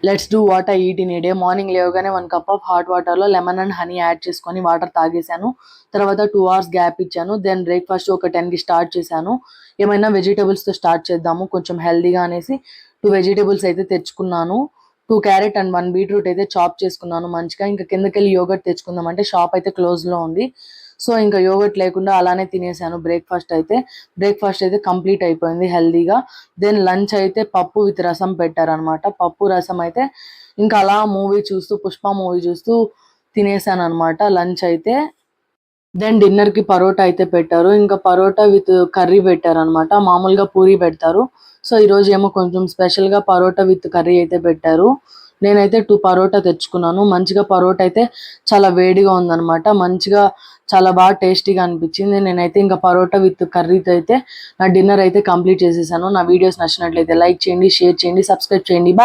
Let's do what I eat in a day. Morning లేవగానే 1 cup of hot వాటర్లో lemon and honey add చేసుకొని water తాగేశాను. తర్వాత 2 hours gap ఇచ్చాను. Then breakfast ఒక 10కి స్టార్ట్ చేశాను. ఏమైనా వెజిటేబుల్స్తో స్టార్ట్ చేద్దాము కొంచెం హెల్దీగా అనేసి 2 వెజిటేబుల్స్ అయితే తెచ్చుకున్నాను. 2 క్యారెట్ అండ్ 1 బీట్రూట్ అయితే చాప్ చేసుకున్నాను మంచిగా. ఇంకా కిందకెళ్ళి యోగర్ట్ తెచ్చుకుందాం అంటే షాప్ అయితే క్లోజ్లో ఉంది. సో ఇంకా యోగర్ట్ లేకుండా అలానే తినేసాను. బ్రేక్ఫాస్ట్ అయితే కంప్లీట్ అయిపోయింది హెల్దీగా. దెన్ లంచ్ అయితే పప్పు విత్ రసం పెట్టారనమాట. పప్పు రసం అయితే ఇంకా అలా పుష్ప మూవీ చూస్తూ తినేసాను అనమాట లంచ్ అయితే. దెన్ డిన్నర్కి పరోటా అయితే పెట్టారు. ఇంకా పరోటా విత్ కర్రీ పెట్టారనమాట. మామూలుగా పూరి పెడతారు. సో ఈరోజు ఏమో కొంచెం స్పెషల్గా పరోటా విత్ కర్రీ అయితే పెట్టారు. నేనైతే 2 పరోటా తెచ్చుకున్నాను. మంచిగా పరోటా అయితే చాలా వేడిగా ఉందనమాట. మంచిగా చాలా బాగా టేస్టీగా అనిపించింది. నేనైతే ఇంకా పరోటా విత్ కర్రీతో అయితే నా డిన్నర్ అయితే కంప్లీట్ చేసేసాను. నా వీడియోస్ నచ్చినట్లయితే లైక్ చేయండి, షేర్ చేయండి, సబ్స్క్రైబ్ చేయండి. బాయ్.